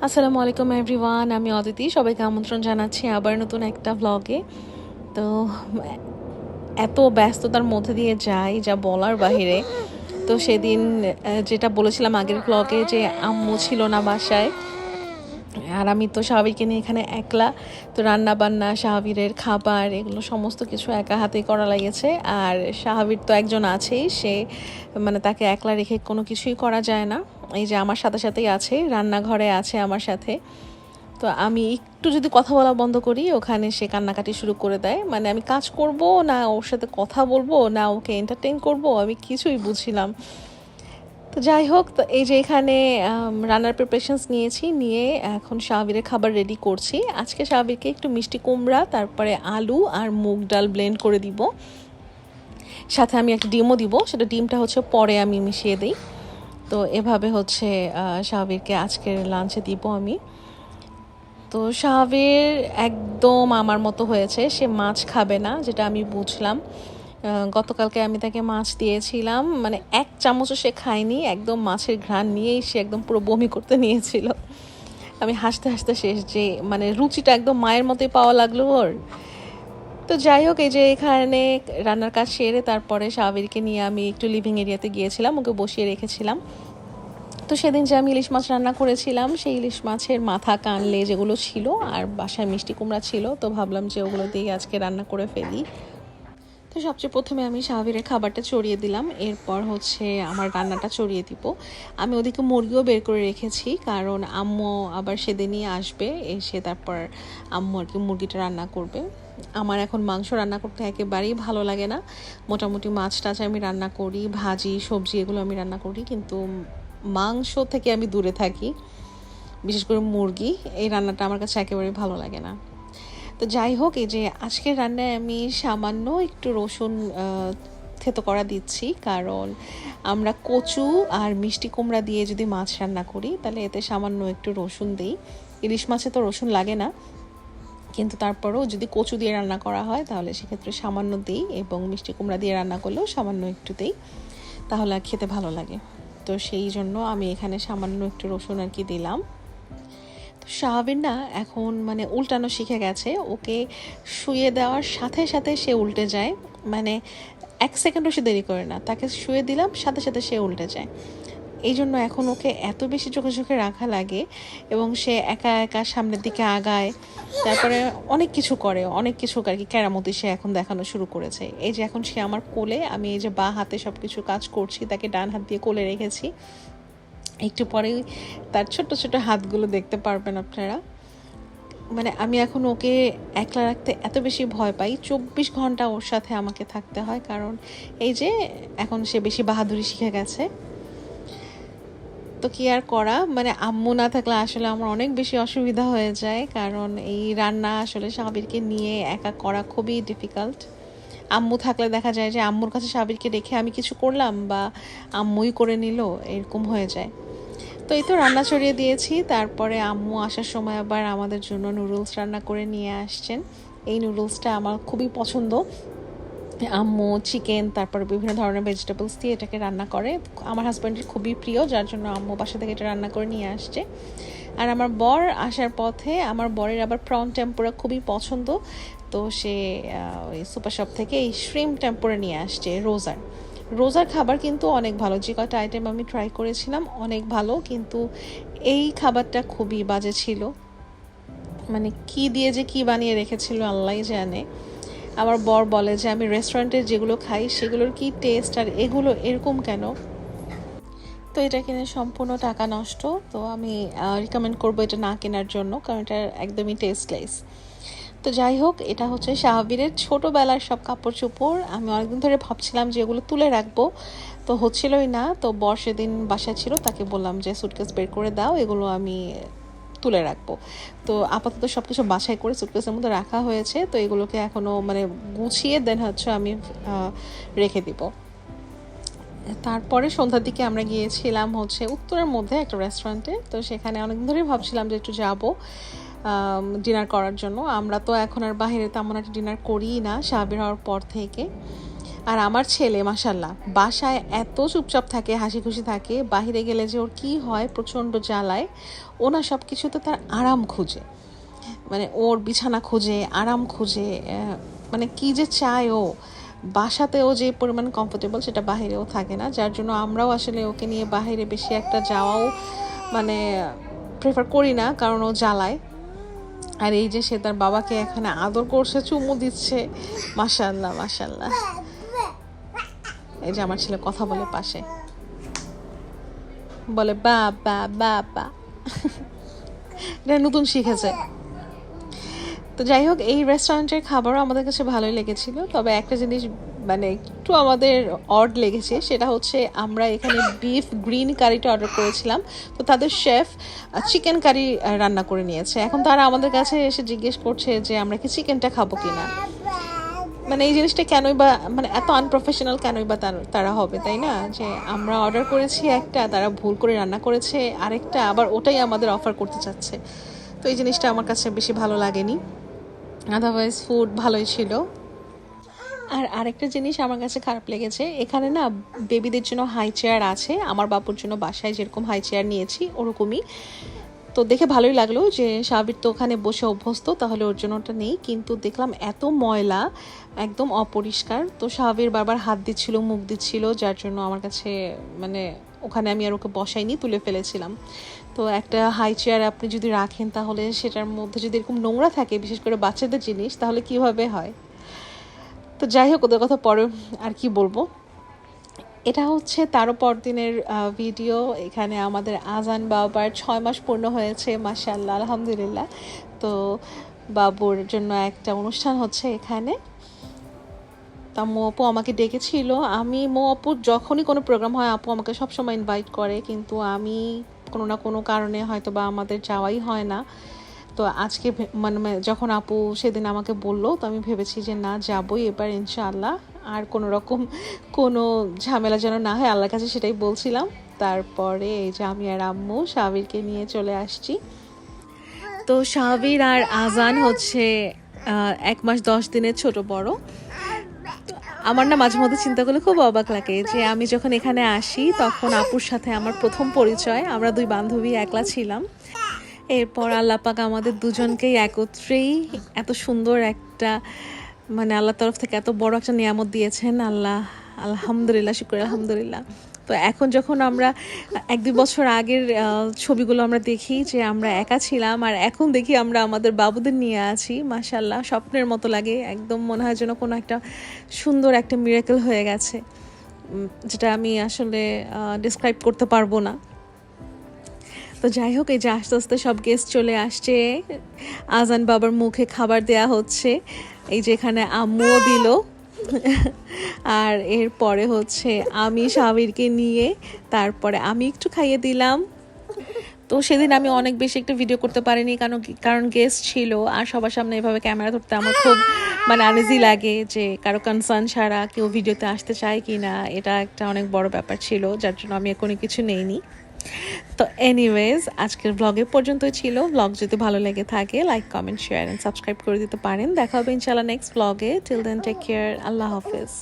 আসসালামু আলাইকুম এভরিওয়ান, আমি অদিতি। সবাইকে আমন্ত্রণ জানাচ্ছি আবার নতুন একটা ভ্লগে। তো এত ব্যস্ততার মধ্যে দিয়ে যাই যা বলার বাহিরে। তো সেদিন যেটা বলেছিলাম আগের ভ্লগে যে আম্মু ছিল না বাসায়, আর আমি তো শাহাবিরকে নিয়ে এখানে একলা। তো রান্না বান্না, শাহাবিরের খাবার, এগুলো সমস্ত কিছু একা হাতেই করা লেগেছে। আর শাহাবির তো একজন আছেই, সে মানে তাকে একলা রেখে কোনো কিছুই করা যায় না। এই যে আমার সাথে সাথেই আছে, রান্নাঘরে আছে আমার সাথে। তো আমি একটু যদি কথা বলা বন্ধ করি, ওখানে সে কান্নাকাটি শুরু করে দেয়। মানে আমি কাজ করব না ওর সাথে কথা বলবো না ওকে এন্টারটেইন করব, আমি কিছুই বুঝছিলাম। তো যাই হোক, তো এই যে এখানে রান্নার প্রিপারেশনস নিয়েছি, নিয়ে এখন শাহাবিরের খাবার রেডি করছি। আজকে শাহাবিরকে একটু মিষ্টি কুমড়া, তারপরে আলু আর মুগ ডাল ব্লেন্ড করে দিব। সাথে আমি একটা ডিমও দিব, সেটা ডিমটা হচ্ছে পরে আমি মিশিয়ে দিই। তো এভাবে হচ্ছে শাহাবিরকে আজকের লাঞ্চে দিব আমি। তো শাহাবির একদম আমার মতো হয়েছে, সে মাছ খাবে না, যেটা আমি বুঝলাম। গতকালকে আমি তাকে মাছ দিয়েছিলাম, মানে এক চামচও সে খায়নি, একদম মাছের ঘ্রাণ নিয়েই সে একদম পুরো বমি করতে নিয়েছিল। আমি হাসতে হাসতে শেষ, যে মানে রুচিটা একদম মায়ের মতোই পাওয়া লাগলো ওর। তো যাই হোক, এই যে এখানে রান্নার কাজ সেরে তারপরে শাহাবিরকে নিয়ে আমি একটু লিভিং এরিয়াতে গিয়েছিলাম, ওকে বসিয়ে রেখেছিলাম। তো সেদিন যে আমি ইলিশ মাছ রান্না করেছিলাম, সেই ইলিশ মাছের মাথা, কান, লেজ এগুলো ছিল, আর বাসায় মিষ্টি কুমড়া ছিল। তো ভাবলাম যে ওগুলো দিয়ে আজকে রান্না করে ফেলি। তো সবচেয়ে প্রথমে আমি শাহাবিরের খাবারটা চড়িয়ে দিলাম, এরপর হচ্ছে আমার রান্নাটা চড়িয়ে দিব। আমি ওদিকে মুরগিও বের করে রেখেছি, কারণ আম্মু আবার সেদিনই আসবে, এসে তারপর আম্মু আর কি মুরগিটা রান্না করবে। আমার এখন মাংস রান্না করতে একেবারেই ভালো লাগে না। মোটামুটি মাছ টাছ আমি রান্না করি, ভাজি সবজি এগুলো আমি রান্না করি, কিন্তু মাংস থেকে আমি দূরে থাকি। বিশেষ করে মুরগি, এই রান্নাটা আমার কাছে একেবারেই ভালো লাগে না। তো যাই হোক, এই যে আজকের রান্নায় আমি সামান্য একটু রসুন থেতো করা দিচ্ছি, কারণ আমরা কচু আর মিষ্টি কুমড়া দিয়ে যদি মাছ রান্না করি তাহলে এতে সামান্য একটু রসুন দিই। ইলিশ মাছে তো রসুন লাগে না, কিন্তু তারপরেও যদি কচু দিয়ে রান্না করা হয় তাহলে সেক্ষেত্রে সামান্য দিই, এবং মিষ্টি কুমড়া দিয়ে রান্না করলেও সামান্য একটু দিই, তাহলে খেতে ভালো লাগে। তো সেই জন্য আমি এখানে সামান্য একটু রসুন আর কি দিলাম। তো শাহাবিন না এখন মানে উল্টানো শিখে গেছে, ওকে শুয়ে দেওয়ার সাথে সাথে সে উল্টে যায়। মানে এক সেকেন্ডও সে দেরি করে না, তাকে শুয়ে দিলাম সাথে সাথে সে উল্টে যায়। এই জন্য এখন ওকে এত বেশি চোখে চোখে রাখা লাগে, এবং সে একা একা সামনের দিকে আগায়, তারপরে অনেক কিছু করে, অনেক কিছু আর কি কেরামতি সে এখন দেখানো শুরু করেছে। এই যে এখন সে আমার কোলে, আমি এই যে বাঁ হাতে সব কিছু কাজ করছি, তাকে ডান হাত দিয়ে কোলে রেখেছি। একটু পরেই তার ছোট ছোট হাতগুলো দেখতে পারবেন আপনারা। মানে আমি এখন ওকে একলা রাখতে এত বেশি ভয় পাই, 24 ঘন্টা ওর সাথে আমাকে থাকতে হয়, কারণ এই যে এখন সে বেশি বাহাদুরি শিখে গেছে। তো কি আর করা, মানে আম্মু না থাকলে আসলে আমার অনেক বেশি অসুবিধা হয়ে যায়, কারণ এই রান্না আসলে সাবিরকে নিয়ে একা করা খুবই ডিফিকাল্ট। আম্মু থাকলে দেখা যায় যে আম্মুর কাছে সাবিরকে রেখে আমি কিছু করলাম বা আম্মুই করে নিল, এরকম হয়ে যায়। তো এই তো রান্না ছড়িয়ে দিয়েছি, তারপরে আম্মু আসার সময় আবার আমাদের জন্য নুডলস রান্না করে নিয়ে আসছেন। এই নুডলসটা আমার খুবই পছন্দ। আম্মু চিকেন, তারপরে বিভিন্ন ধরনের ভেজিটেবলস দিয়ে এটাকে রান্না করে, আমার হাজব্যান্ডের খুবই প্রিয়, যার জন্য আম্মু বাসা থেকে এটা রান্না করে নিয়ে আসছে। আর আমার বর আসার পথে, আমার বরের আবার প্রন টেম্পুরা খুবই পছন্দ, তো সে ওই সুপার শপ থেকে এই শ্রিম টেম্পুরা নিয়ে আসছে। রোজার খাবার কিন্তু অনেক ভালো, যে কয়টা আইটেম আমি ট্রাই করেছিলাম অনেক ভালো, কিন্তু এই খাবারটা খুবই বাজে ছিল। মানে কি দিয়ে যে কি বানিয়ে রেখেছিল আল্লাহই জানে। আমার বর বলে যে আমি রেস্টুরেন্টের যেগুলো খাই সেগুলোর কি টেস্ট, আর এগুলো এরকম কেন। তো এটা কিনে সম্পূর্ণ টাকা নষ্ট। তো আমি রিকমেন্ড করবো এটা না কেনার জন্য, কারণ এটা একদমই টেস্টলেস। তো যাই হোক, এটা হচ্ছে শাহাবিরের ছোটোবেলার সব কাপড় চোপড়। আমি অনেকদিন ধরে ভাবছিলাম যে এগুলো তুলে রাখবো, তো হচ্ছিলই না। তো বর সেদিন বাসায় ছিল, তাকে বললাম যে সুটকেস বের করে দাও, এগুলো আমি তুলে রাখবো। তো আপাতত সব কিছু বাছাই করে সুটকেসের মধ্যে রাখা হয়েছে, তো এগুলোকে এখনও মানে গুছিয়ে দেন হচ্ছে আমি রেখে দিব। তারপরে সন্ধ্যার দিকে আমরা গিয়েছিলাম হচ্ছে উত্তরের মধ্যে একটা রেস্টুরেন্টে। তো সেখানে অনেকদিন ধরেই ভাবছিলাম যে একটু যাবো ডিনার করার জন্য। আমরা তো এখন আর বাইরে তেমন একটা ডিনার করিই না শাহাবির হওয়ার পর থেকে। আর আমার ছেলে মাশাল্লাহ বাসায় এত চুপচাপ থাকে, হাসি খুশি থাকে, বাইরে গেলে যে ওর কি হয় প্রচণ্ড জ্বালায়। ও না সব কিছুতে তার আরাম খুঁজে, মানে ওর বিছানা খুঁজে, আরাম খুঁজে, মানে কি যে চায় ও। বাসাতেও যে পরিমাণ কমফোর্টেবল সেটা বাহিরেও থাকে না, যার জন্য আমরাও আসলে ওকে নিয়ে বাহিরে বেশি একটা যাওয়াও মানে প্রেফার করি না, কারণ ও জ্বালায়। আর এই যে সে তার বাবাকে এখানে আদর করছে, চুমু দিচ্ছে, মাশাআল্লাহ মাশাআল্লাহ। এই যে আমার ছেলে কথা বলে পাশে, বলে বাবা বাবা, এটা নতুন শিখেছে। তো যাই হোক, এই রেস্টুরেন্টের খাবারও আমাদের কাছে ভালোই লেগেছিল, তবে একটা জিনিস মানে একটু আমাদের অড লেগেছে, সেটা হচ্ছে আমরা এখানে বিফ গ্রিন কারিটা অর্ডার করেছিলাম, তো তাদের শেফ চিকেন কারি রান্না করে নিয়েছে। এখন তারা আমাদের কাছে এসে জিজ্ঞেস করছে যে আমরা কি চিকেনটা খাবো কিনা। মানে এই জিনিসটা কেনই বা, মানে এত আনপ্রফেশনাল কেনই বা তারা হবে, তাই না? যে আমরা অর্ডার করেছি একটা, তারা ভুল করে রান্না করেছে আরেকটা, আবার ওটাই আমাদের অফার করতে চাচ্ছে। তো এই জিনিসটা আমার কাছে বেশি ভালো লাগেনি, আদারওয়াইজ ফুড ভালোই ছিল। আর আরেকটা জিনিস আমার কাছে খারাপ লেগেছে, এখানে না বেবিদের জন্য হাই চেয়ার আছে, আমার বাবুর জন্য বাসায় যেরকম হাই চেয়ার নিয়েছি ওরকমই। তো দেখে ভালোই লাগলো যে সাবির তো ওখানে বসে অভ্যস্ত, তাহলে ওর জন্য ওটা নেই। কিন্তু দেখলাম এত ময়লা, একদম অপরিষ্কার। তো সাবির বারবার হাত দিচ্ছিল, মুখ দিচ্ছিল, যার জন্য আমার কাছে মানে ওখানে আমি আর ওকে বসাইনি, তুলে ফেলেছিলাম। তো একটা হাই চেয়ার আপনি যদি রাখেন তাহলে সেটার মধ্যে যদি এরকম নোংরা থাকে, বিশেষ করে বাচ্চাদের জিনিস, তাহলে কিভাবে হয়? তো যাই হোক, ওদের কথা পরে আর কি বলবো। এটা হচ্ছে তারও পরদিনের ভিডিও। এখানে আমাদের আজান বাবার 6 মাস পূর্ণ হয়েছে, মাশাআল্লাহ আলহামদুলিল্লাহ। তো বাবুর জন্য একটা অনুষ্ঠান হচ্ছে এখানে। তা মো আপু আমাকে ডেকেছিল, আমি মো আপু যখনই কোনো প্রোগ্রাম হয় আপু আমাকে সবসময় ইনভাইট করে, কিন্তু আমি কোনো না কোনো কারণে হয়তো বা আমাদের যাওয়াই হয় না। তো আজকে মানে যখন আপু সেদিন আমাকে বললো, তো আমি ভেবেছি যে না, যাবই এবার ইনশাআল্লাহ। আর কোনো রকম কোনো ঝামেলা যেন না হয়, আল্লাহর কাছে সেটাই বলছিলাম। তারপরে এই যে আমি আর আম্মু শাবিরকে নিয়ে চলে আসছি। তো শাবির আর আজান হচ্ছে 1 মাস 10 দিনের ছোট বড়। আমার না মাঝে মধ্যে চিন্তা করলে খুব অবাক লাগে যে আমি যখন এখানে আসি তখন আপুর সাথে আমার প্রথম পরিচয়, আমরা 2 বান্ধবী একলা ছিলাম। এরপর আল্লাহ পাক আমাদের দুজনকেই একত্রেই এত সুন্দর একটা, মানে আল্লাহর তরফ থেকে এত বড় একটা নিয়ামত দিয়েছেন আল্লাহ, আলহামদুলিল্লাহ, শুকর আলহামদুলিল্লাহ। তো এখন যখন আমরা 1-2 বছর আগের ছবিগুলো আমরা দেখি যে আমরা একা ছিলাম, আর এখন দেখি আমরা আমাদের বাবুদের নিয়ে আছি, মাশাআল্লাহ স্বপ্নের মতো লাগে, একদম মনে হয় যেন কোনো একটা সুন্দর একটা মিরাকেল হয়ে গেছে, যেটা আমি আসলে ডিসক্রাইব করতে পারবো না। তো যাই হোক, এই যে আস্তে আস্তে সব গেস্ট চলে আসছে, আজান বাবার মুখে খাবার দেয়া হচ্ছে, এই যে এখানে আম্মুও দিল। আর এরপরে হচ্ছে আমি শাবিরকে নিয়ে তারপরে আমি একটু খাইয়ে দিলাম। তো সেদিন আমি অনেক বেশি একটা ভিডিও করতে পারিনি, কারণ গেস্ট ছিল, আর সবার সামনে এভাবে ক্যামেরা ধরতে আমার খুব মানে আনইজি লাগে, যে কারো কনসার্ন ছাড়া কেউ ভিডিওতে আসতে চায় কি না, এটা একটা অনেক বড় ব্যাপার ছিল, যার জন্য আমি কোনো কিছু নেইনি। তো এনিওয়েজ, আজকের ব্লগে পর্যন্তই ছিল। ব্লগ যদি ভালো লেগে থাকে like, comment, share and subscribe করে দিতে পারেন। দেখা হবে ইনশাআল্লাহ নেক্সট ব্লগে। টিল দেন টেক কেয়ার, আল্লাহ হাফেজ।